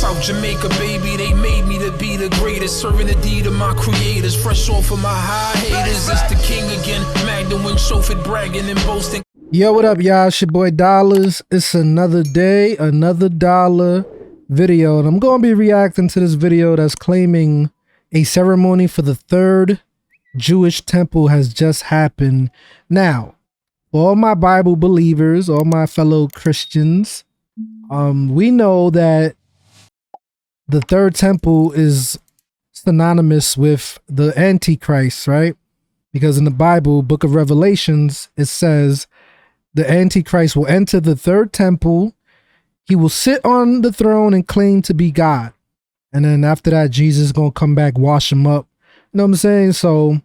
South Jamaica, baby, they made me to be the greatest. Serving the deed of my creators, fresh off of my high haters. It's the king again, Magdalene, chauffeured, bragging and boasting. Yo, what up, y'all? It's your boy Dollars. It's another day, another dollar video, and I'm going to be reacting to this video that's claiming a ceremony for the third Jewish temple has just happened. Now, for all my Bible believers, all my fellow Christians, we know that the third temple is synonymous with the Antichrist, right? Because in the Bible, book of Revelations, it says the Antichrist will enter the third temple. He will sit on the throne and claim to be God. And then after that, Jesus is going to come back, wash him up. You know what I'm saying? So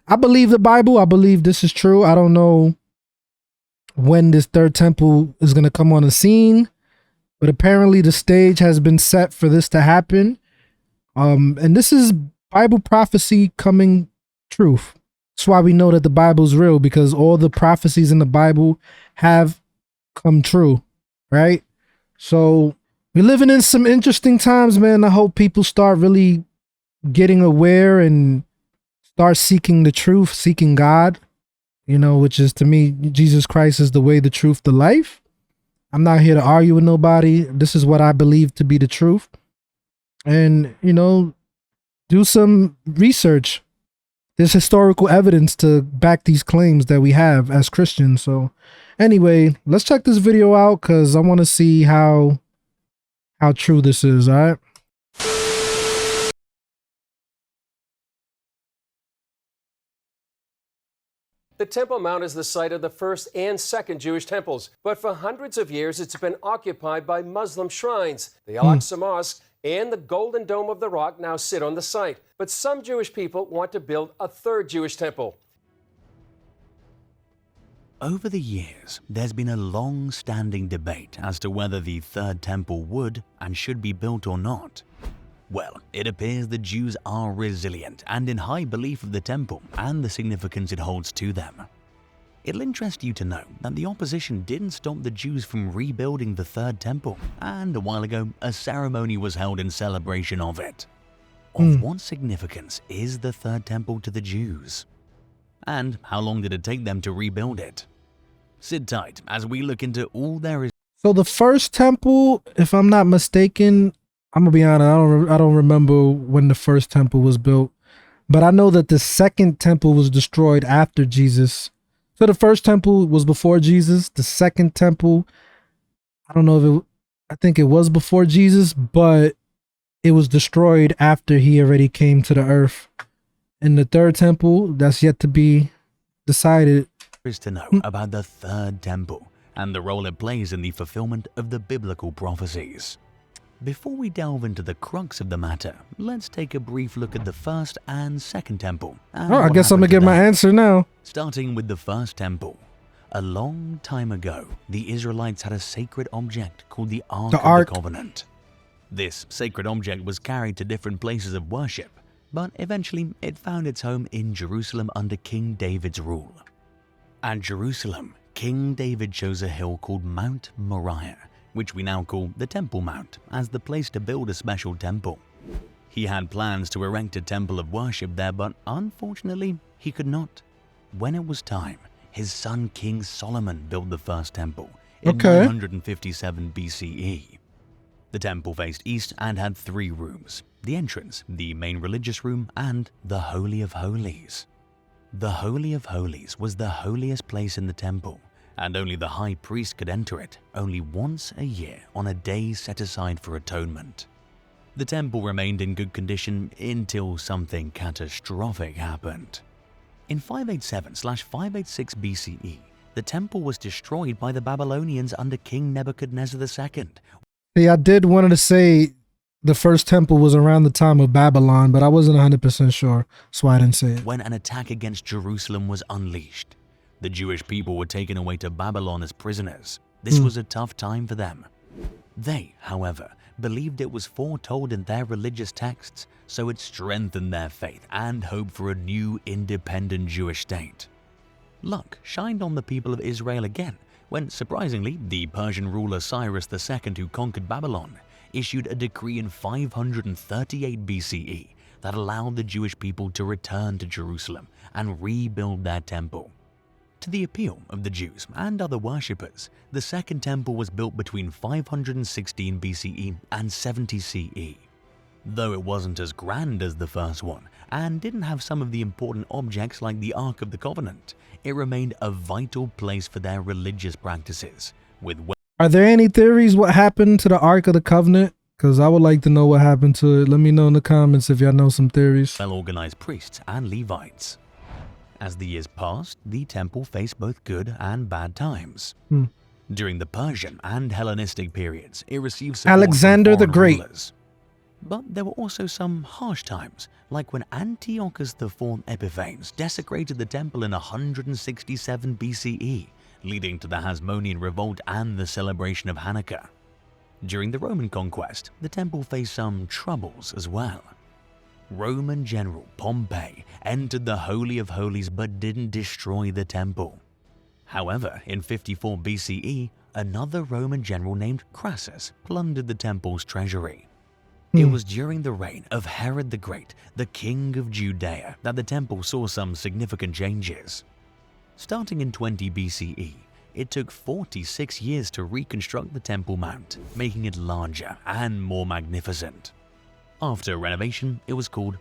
I believe the Bible. I believe this is true. I don't know when this third temple is going to come on the scene, but apparently the stage has been set for this to happen. And this is Bible prophecy coming truth. That's why we know that the Bible's real, because all the prophecies in the Bible have come true, right? So we're living in some interesting times, man. I hope people start really getting aware and start seeking the truth, seeking God, you know, which is, to me, Jesus Christ is the way, the truth, the life. I'm not here to argue with nobody. This is what I believe to be the truth. And, you know, do some research. There's historical evidence to back these claims that we have as Christians. So anyway, let's check this video out because I want to see how true this is, all right? The Temple Mount is the site of the first and second Jewish temples, but for hundreds of years it's been occupied by Muslim shrines. The Al-Aqsa Mosque and the Golden Dome of the Rock now sit on the site, but some Jewish people want to build a third Jewish temple. Over the years, there's been a long-standing debate as to whether the third temple would and should be built or not. Well, it appears the Jews are resilient and in high belief of the temple and the significance it holds to them. It'll interest you to know that the opposition didn't stop the Jews from rebuilding the third temple, and a while ago, a ceremony was held in celebration of it. Of what significance is the third temple to the Jews? And how long did it take them to rebuild it? Sit tight as we look into all there is. So the first temple, if I'm not mistaken, I'm gonna be honest, I don't remember when the first temple was built, but I know that the second temple was destroyed after Jesus. So the first temple was before Jesus. The second temple, I don't know if I think it was before Jesus, but it was destroyed after he already came to the earth. And the third temple, that's yet to be decided. Is to know about the third temple and the role it plays in the fulfillment of the biblical prophecies. Before we delve into the crux of the matter, let's take a brief look at the first and second temple. Oh, I guess I'm gonna get my answer now. Starting with the first temple. A long time ago, the Israelites had a sacred object called the Ark of the Covenant. This sacred object was carried to different places of worship, but eventually it found its home in Jerusalem under King David's rule. At Jerusalem, King David chose a hill called Mount Moriah, which we now call the Temple Mount, as the place to build a special temple. He had plans to erect a temple of worship there, but unfortunately, he could not. When it was time, his son King Solomon built the first temple in 957 BCE. The temple faced east and had 3 rooms: the entrance, the main religious room, and the Holy of Holies. The Holy of Holies was the holiest place in the temple, and only the high priest could enter it only once a year on a day set aside for atonement. The temple remained in good condition until something catastrophic happened. In 587/586 BCE, the temple was destroyed by the Babylonians under King Nebuchadnezzar II. See, I did wanted to say the first temple was around the time of Babylon, but I wasn't 100% sure, so I didn't say it. When an attack against Jerusalem was unleashed, the Jewish people were taken away to Babylon as prisoners. This was a tough time for them. They, however, believed it was foretold in their religious texts, so it strengthened their faith and hope for a new independent Jewish state. Luck shined on the people of Israel again when, surprisingly, the Persian ruler Cyrus II, who conquered Babylon, issued a decree in 538 BCE that allowed the Jewish people to return to Jerusalem and rebuild their temple. To the appeal of the Jews and other worshippers, the Second Temple was built between 516 BCE and 70 CE. Though it wasn't as grand as the first one and didn't have some of the important objects like the Ark of the Covenant, it remained a vital place for their religious practices. Are there any theories what happened to the Ark of the Covenant? Because I would like to know what happened to it. Let me know in the comments if y'all know some theories. Well-organized priests and Levites. As the years passed, the temple faced both good and bad times. During the Persian and Hellenistic periods, it received support Alexander from the foreign Great. rulers. But there were also some harsh times, like when Antiochus IV Epiphanes desecrated the temple in 167 BCE, leading to the Hasmonean revolt and the celebration of Hanukkah. During the Roman conquest, the temple faced some troubles as well. Roman general Pompey entered the Holy of Holies but didn't destroy the temple. However, in 54 BCE, another Roman general named Crassus plundered the temple's treasury. It was during the reign of Herod the Great, the king of Judea, that the temple saw some significant changes. Starting in 20 BCE, it took 46 years to reconstruct the Temple Mount, making it larger and more magnificent. After renovation, it was called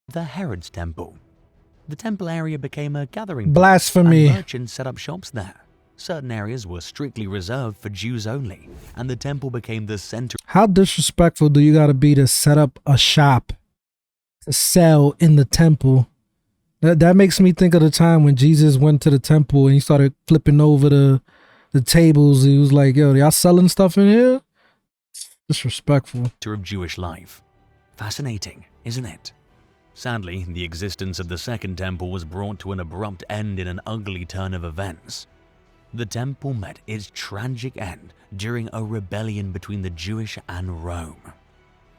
the Herod's Temple. The temple area became a gathering place, Blasphemy. and merchants set up shops there. Certain areas were strictly reserved for Jews only, and the temple became the center. How disrespectful do you gotta be to set up a shop to sell in the temple? That makes me think of the time when Jesus went to the temple and he started flipping over the tables. He was like, yo, y'all selling stuff in here? Disrespectful. Of Jewish life. Fascinating, isn't it? Sadly, the existence of the Second Temple was brought to an abrupt end in an ugly turn of events. The temple met its tragic end during a rebellion between the Jewish and Rome.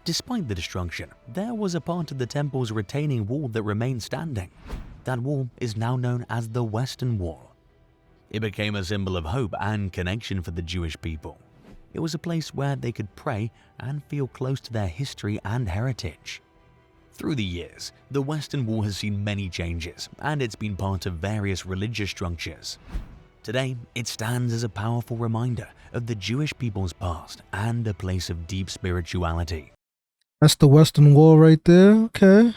Despite the destruction, there was a part of the temple's retaining wall that remained standing. That wall is now known as the Western Wall. It became a symbol of hope and connection for the Jewish people. It was a place where they could pray and feel close to their history and heritage. Through the years, the Western Wall has seen many changes, and it's been part of various religious structures. Today, it stands as a powerful reminder of the Jewish people's past and a place of deep spirituality. That's the Western Wall right there. Okay.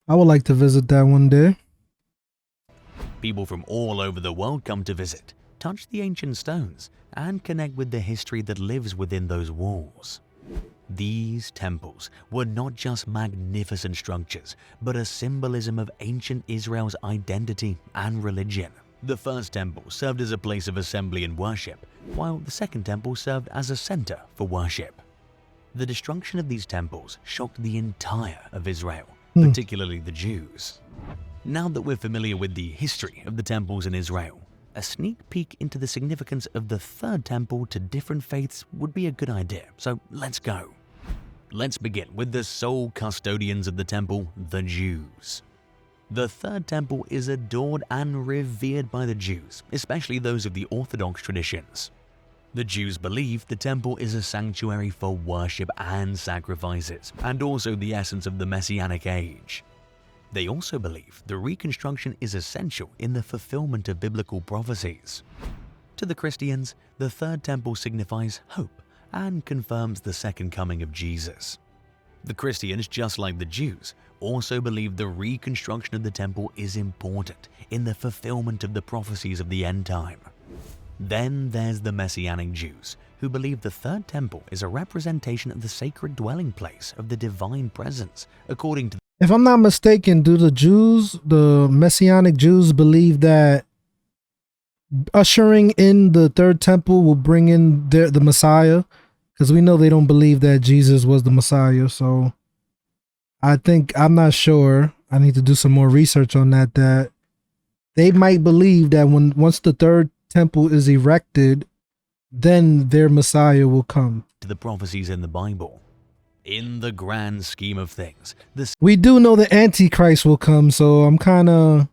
I would like to visit that one day. People from all over the world come to visit, touch the ancient stones, and connect with the history that lives within those walls. These temples were not just magnificent structures, but a symbolism of ancient Israel's identity and religion. The first temple served as a place of assembly and worship, while the second temple served as a center for worship. The destruction of these temples shocked the entire of Israel, particularly the Jews. Now that we're familiar with the history of the temples in Israel, a sneak peek into the significance of the third temple to different faiths would be a good idea, so let's go. Let's begin with the sole custodians of the temple, the Jews. The third temple is adored and revered by the Jews, especially those of the Orthodox traditions. The Jews believe the temple is a sanctuary for worship and sacrifices, and also the essence of the Messianic age. They also believe the reconstruction is essential in the fulfillment of biblical prophecies. To the Christians, the third temple signifies hope and confirms the second coming of Jesus. The Christians, just like the Jews, also believe the reconstruction of the temple is important in the fulfillment of the prophecies of the end time. Then there's the Messianic Jews, who believe the third temple is a representation of the sacred dwelling place of the divine presence, according to If I'm not mistaken, do the Messianic Jews believe that ushering in the third temple will bring in the Messiah? Because we know they don't believe that Jesus was the Messiah. So I'm not sure. I need to do some more research on that. That they might believe that once the third temple is erected, then their Messiah will come. To the prophecies in the Bible. In the grand scheme of things, we do know the Antichrist will come, so I'm kind of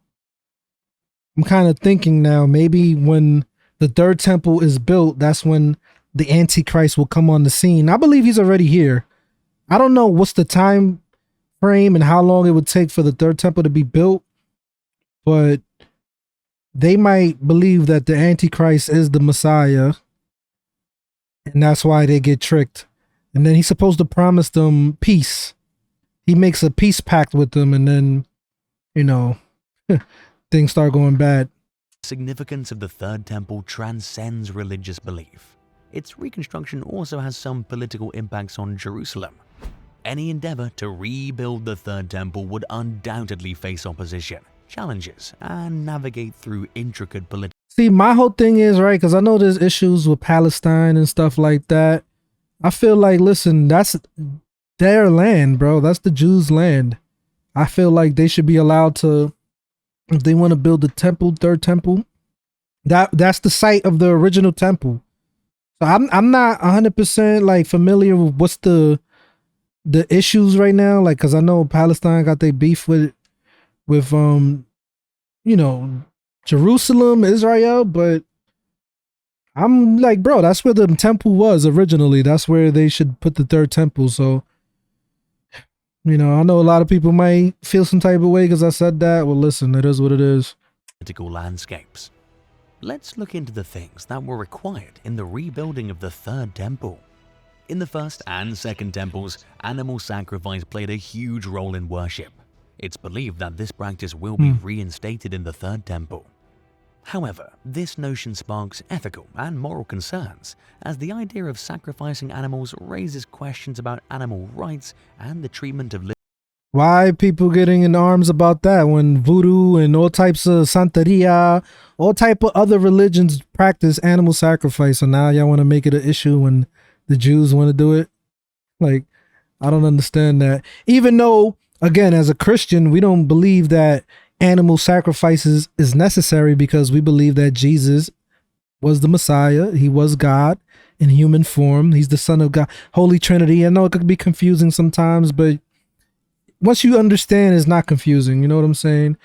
thinking now, maybe when the third temple is built, that's when the Antichrist will come on the scene. I believe he's already here. I don't know what's the time frame and how long it would take for the third temple to be built, but they might believe that the Antichrist is the Messiah, and that's why they get tricked. And then he's supposed to promise them peace. He makes a peace pact with them, and then, you know, things start going bad. Significance of the third temple transcends religious belief. Its reconstruction also has some political impacts on Jerusalem. Any endeavor to rebuild the third temple would undoubtedly face opposition, challenges, and navigate through intricate political. See, my whole thing is, right, because I know there's issues with Palestine and stuff like that. I feel like, listen, that's their land, bro. That's the Jews' land. I feel like they should be allowed to, if they want to build the temple, third temple, that's the site of the original temple. So I'm not 100% like familiar with what's the issues right now, like, because I know Palestine got their beef with you know, Jerusalem, Israel, but I'm like, bro, that's where the temple was originally. That's where they should put the third temple. So, you know, I know a lot of people might feel some type of way because I said that. Well, listen, it is what it is. Political landscapes. Let's look into the things that were required in the rebuilding of the third temple. In the first and second temples, animal sacrifice played a huge role in worship. It's believed that this practice will be reinstated in the third temple. However, this notion sparks ethical and moral concerns, as the idea of sacrificing animals raises questions about animal rights and the treatment of living. Why people getting in arms about that when voodoo and all types of Santeria, all type of other religions practice animal sacrifice, so now y'all want to make it an issue when the Jews want to do it? Like, I don't understand that. Even though, again, as a Christian, we don't believe that animal sacrifices is necessary because we believe that Jesus was the Messiah. He was God in human form. He's the Son of God. Holy Trinity. I know it could be confusing sometimes, but once you understand, it's not confusing. You know what I'm saying?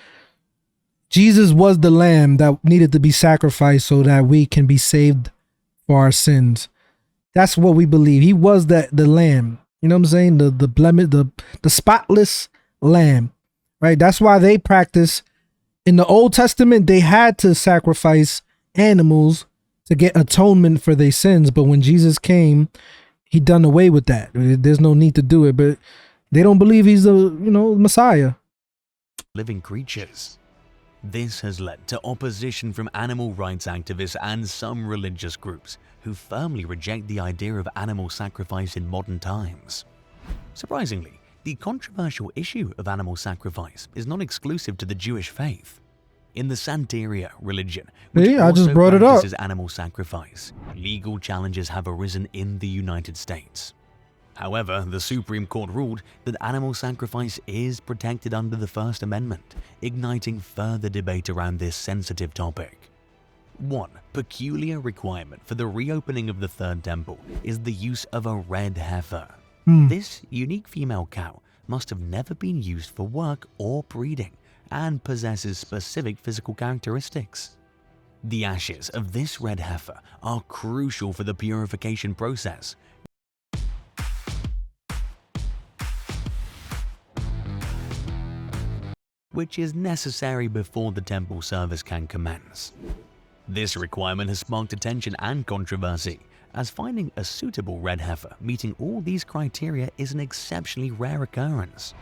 Jesus was the lamb that needed to be sacrificed so that we can be saved for our sins. That's what we believe. He was the lamb. You know what I'm saying? The blemish, the spotless lamb. Right? That's why they practice in the Old Testament, they had to sacrifice animals to get atonement for their sins. But when Jesus came, he done away with that. There's no need to do it. But they don't believe he's the, you know, Messiah. Living creatures. This has led to opposition from animal rights activists and some religious groups who firmly reject the idea of animal sacrifice in modern times. Surprisingly, the controversial issue of animal sacrifice is not exclusive to the Jewish faith. In the Santeria religion, which I just brought it up, practices animal sacrifice, legal challenges have arisen in the United States. However, the Supreme Court ruled that animal sacrifice is protected under the First Amendment, igniting further debate around this sensitive topic. One peculiar requirement for the reopening of the Third Temple is the use of a red heifer. This unique female cow must have never been used for work or breeding and possesses specific physical characteristics. The ashes of this red heifer are crucial for the purification process, which is necessary before the temple service can commence. This requirement has sparked attention and controversy, as finding a suitable red heifer meeting all these criteria is an exceptionally rare occurrence.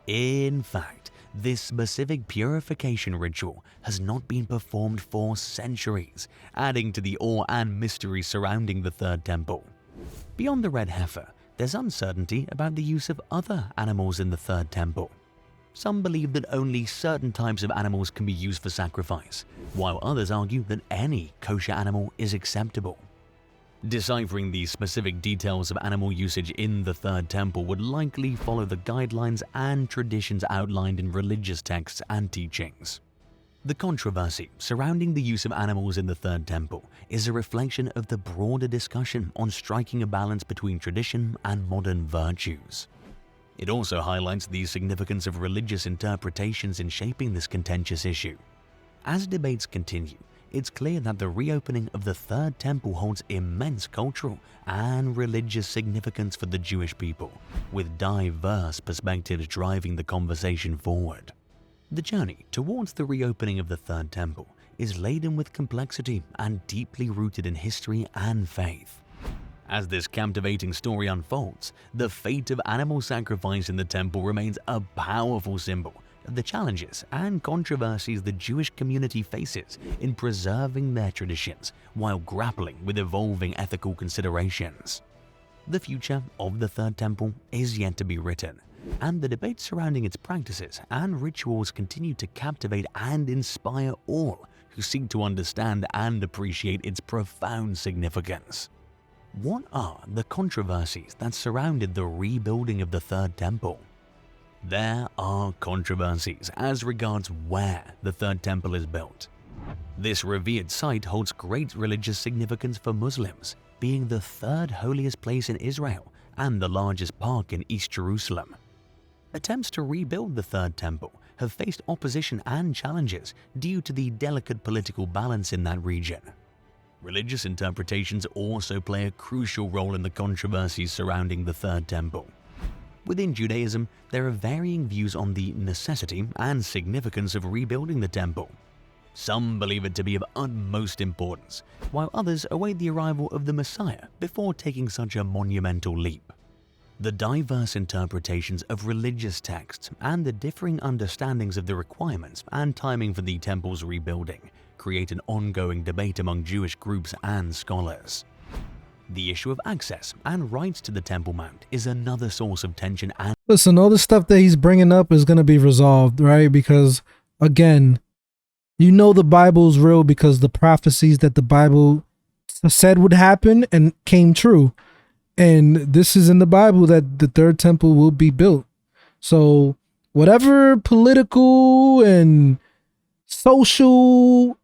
In fact, this specific purification ritual has not been performed for centuries, adding to the awe and mystery surrounding the Third Temple. Beyond the red heifer, there's uncertainty about the use of other animals in the Third Temple. Some believe that only certain types of animals can be used for sacrifice, while others argue that any kosher animal is acceptable. Deciphering the specific details of animal usage in the Third Temple would likely follow the guidelines and traditions outlined in religious texts and teachings. The controversy surrounding the use of animals in the Third Temple is a reflection of the broader discussion on striking a balance between tradition and modern virtues. It also highlights the significance of religious interpretations in shaping this contentious issue. As debates continue, it's clear that the reopening of the Third Temple holds immense cultural and religious significance for the Jewish people, with diverse perspectives driving the conversation forward. The journey towards the reopening of the Third Temple is laden with complexity and deeply rooted in history and faith. As this captivating story unfolds, the fate of animal sacrifice in the temple remains a powerful symbol of the challenges and controversies the Jewish community faces in preserving their traditions while grappling with evolving ethical considerations. The future of the Third Temple is yet to be written, and the debates surrounding its practices and rituals continue to captivate and inspire all who seek to understand and appreciate its profound significance. What are the controversies that surrounded the rebuilding of the Third Temple? There are controversies as regards where the Third Temple is built. This revered site holds great religious significance for Muslims, being the third holiest place in Israel and the largest park in East Jerusalem. Attempts to rebuild the Third Temple have faced opposition and challenges due to the delicate political balance in that region. Religious interpretations also play a crucial role in the controversies surrounding the Third Temple. Within Judaism, there are varying views on the necessity and significance of rebuilding the temple. Some believe it to be of utmost importance, while others await the arrival of the Messiah before taking such a monumental leap. The diverse interpretations of religious texts and the differing understandings of the requirements and timing for the temple's rebuilding create an ongoing debate among Jewish groups and scholars. The issue of access and rights to the Temple Mount is another source of tension and— Listen, all the stuff that he's bringing up is going to be resolved, right? Because, again, you know the Bible's real because the prophecies that the Bible said would happen and came true. And this is in the Bible that the Third Temple will be built. So whatever political and social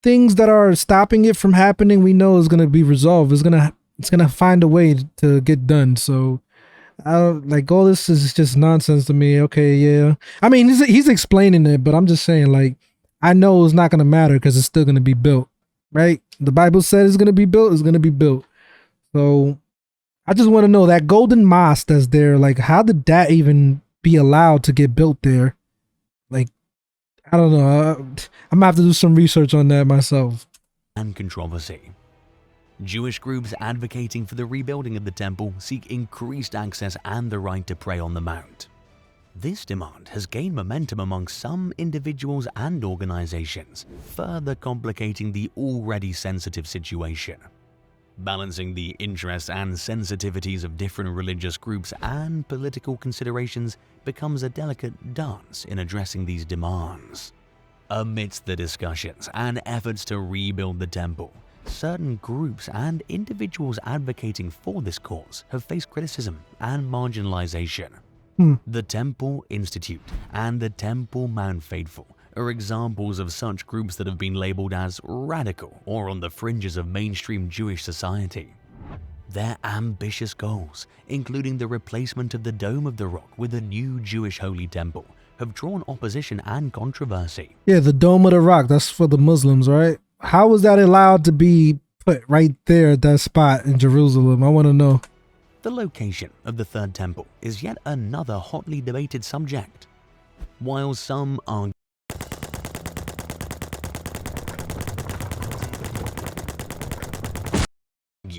things that are stopping it from happening, we know is going to be resolved. It's going to find a way to get done. So like all this is just nonsense to me. Okay, yeah. I mean, he's explaining it, but I'm just saying, like, I know it's not going to matter because it's still going to be built, right? The Bible said it's going to be built. It's going to be built. So I just want to know that golden mosque that's there. Like, how did that even be allowed to get built there? Like, I don't know. I'm gonna have to do some research on that myself. And controversy. Jewish groups advocating for the rebuilding of the temple seek increased access and the right to pray on the Mount. This demand has gained momentum among some individuals and organizations, further complicating the already sensitive situation. Balancing the interests and sensitivities of different religious groups and political considerations becomes a delicate dance in addressing these demands. Amidst the discussions and efforts to rebuild the temple, certain groups and individuals advocating for this cause have faced criticism and marginalization. The Temple Institute and the Temple Mount Faithful are examples of such groups that have been labeled as radical or on the fringes of mainstream Jewish society. Their ambitious goals, including the replacement of the Dome of the Rock with a new Jewish holy temple, have drawn opposition and controversy. Yeah, the Dome of the Rock, that's for the Muslims, right? How was that allowed to be put right there at that spot in Jerusalem? I want to know. The location of the Third Temple is yet another hotly debated subject. While some argue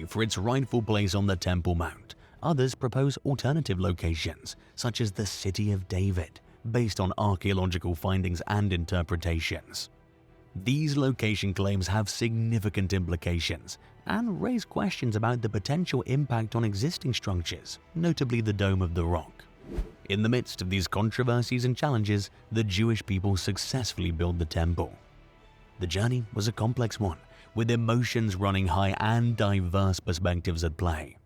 for its rightful place on the Temple Mount, others propose alternative locations, such as the City of David, based on archaeological findings and interpretations. These location claims have significant implications and raise questions about the potential impact on existing structures, notably the Dome of the Rock. In the midst of these controversies and challenges, the Jewish people successfully built the temple. The journey was a complex one, with emotions running high and diverse perspectives at play.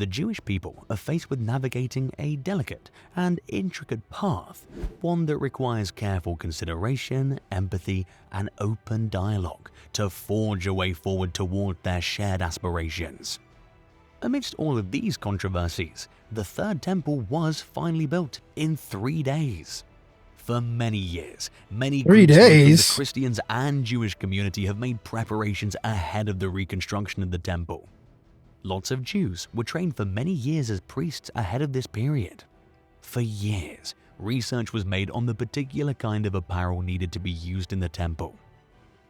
The Jewish people are faced with navigating a delicate and intricate path, one that requires careful consideration, empathy, and open dialogue to forge a way forward toward their shared aspirations. Amidst all of these controversies, the Third Temple was finally built in 3 days. For many years, many 3 groups both in the days? Christians and Jewish community have made preparations ahead of the reconstruction of the temple. Lots of Jews were trained for many years as priests ahead of this period. For years, research was made on the particular kind of apparel needed to be used in the temple.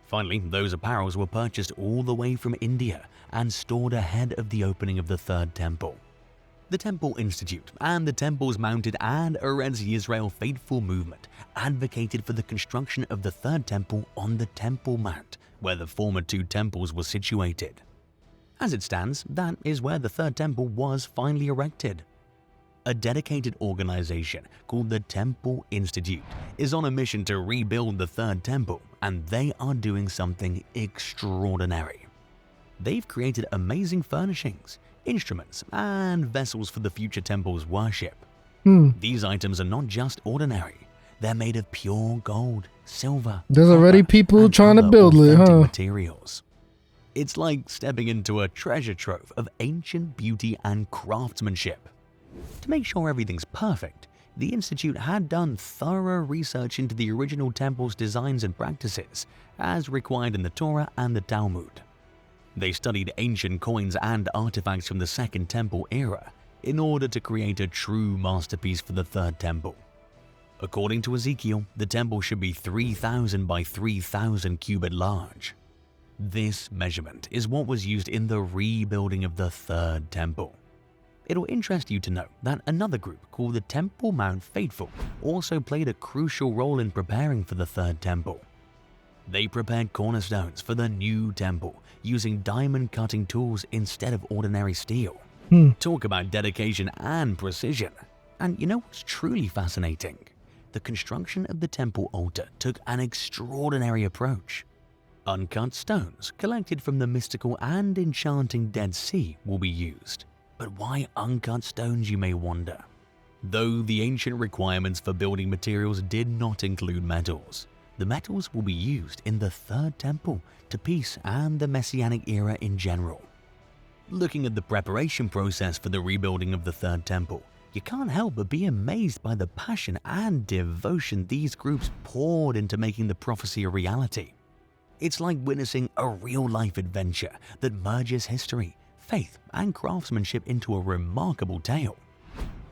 Finally, those apparels were purchased all the way from India and stored ahead of the opening of the Third Temple. The Temple Institute and the Temples Mounted and Eretz Yisrael Faithful Movement advocated for the construction of the Third Temple on the Temple Mount, where the former 2 temples were situated. As it stands, that is where the Third Temple was finally erected. A dedicated organization called the Temple Institute is on a mission to rebuild the Third Temple, and they are doing something extraordinary. They've created amazing furnishings, instruments, and vessels for the future temple's worship. These items are not just ordinary. They're made of pure gold, silver, There's already copper, people and trying to other build it, authentic huh? materials. It's like stepping into a treasure trove of ancient beauty and craftsmanship. To make sure everything's perfect, the Institute had done thorough research into the original temple's designs and practices, as required in the Torah and the Talmud. They studied ancient coins and artifacts from the Second Temple era in order to create a true masterpiece for the Third Temple. According to Ezekiel, the temple should be 3,000 by 3,000 cubit large. This measurement is what was used in the rebuilding of the Third Temple. It'll interest you to know that another group called the Temple Mount Faithful also played a crucial role in preparing for the Third Temple. They prepared cornerstones for the new temple using diamond cutting tools instead of ordinary steel. Talk about dedication and precision. And you know what's truly fascinating? The construction of the temple altar took an extraordinary approach. Uncut stones collected from the mystical and enchanting Dead Sea will be used. But why uncut stones, you may wonder? Though the ancient requirements for building materials did not include metals, the metals will be used in the Third Temple to peace and the Messianic era in general. Looking at the preparation process for the rebuilding of the Third Temple, you can't help but be amazed by the passion and devotion these groups poured into making the prophecy a reality. It's like witnessing a real-life adventure that merges history, faith, and craftsmanship into a remarkable tale.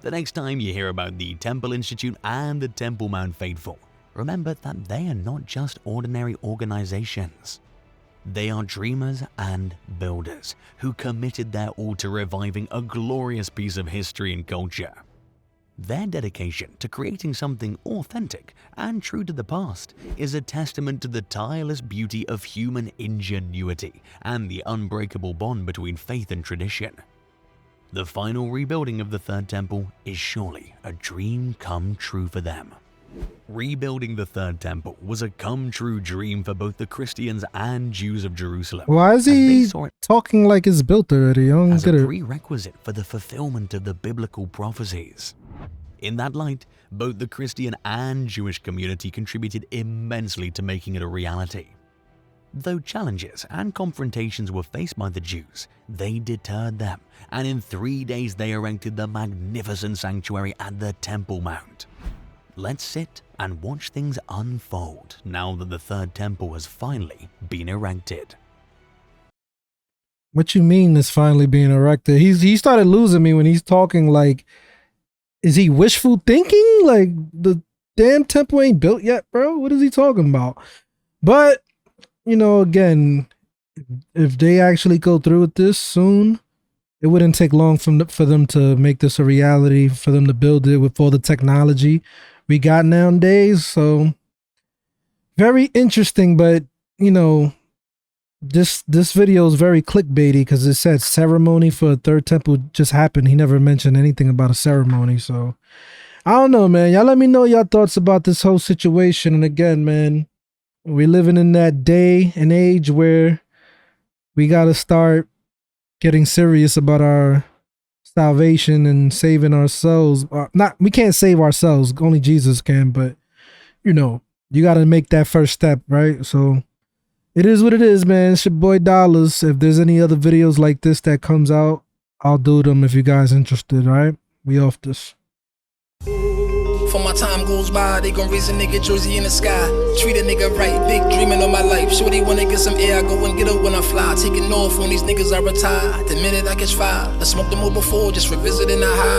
The next time you hear about the Temple Institute and the Temple Mount Faithful, remember that they are not just ordinary organizations. They are dreamers and builders who committed their all to reviving a glorious piece of history and culture. Their dedication to creating something authentic and true to the past is a testament to the tireless beauty of human ingenuity and the unbreakable bond between faith and tradition. The final rebuilding of the Third Temple is surely a dream come true for them. Rebuilding the Third Temple was a come-true dream for both the Christians and Jews of Jerusalem. Why is he talking like it's built already? I don't as get a it. prerequisite for the fulfillment of the biblical prophecies. In that light, both the Christian and Jewish community contributed immensely to making it a reality. Though challenges and confrontations were faced by the Jews, they deterred them, and in 3 days they erected the magnificent sanctuary at the Temple Mount. Let's sit and watch things unfold now that the Third Temple has finally been erected. What you mean it's finally being erected? He started losing me when he's talking like, is he wishful thinking? Like the damn temple ain't built yet, bro? What is he talking about? But, you know, again, if they actually go through with this soon, it wouldn't take long for them to make this a reality, for them to build it with all the technology we got nowadays. So very interesting, but you know, this video is very clickbaity because it said ceremony for a third temple just happened. He never mentioned anything about a ceremony. So I don't know, man. Y'all let me know your thoughts about this whole situation. And again, man, we're living in that day and age where we got to start getting serious about our salvation and saving ourselves. We can't save ourselves. Only Jesus can, but you know, you got to make that first step, right? So it is what it is, man. It's your boy Dollars. If there's any other videos like this that comes out, I'll do them if you guys interested, all right? We off this. For my time goes by, they gon' raise a nigga jersey in the sky. Treat a nigga right, big dreaming on my life. Shorty wanna get some air, I go and get her when I fly. Taking off on these niggas I retire. The minute I catch fire, I smoked them all before, just revisiting the high.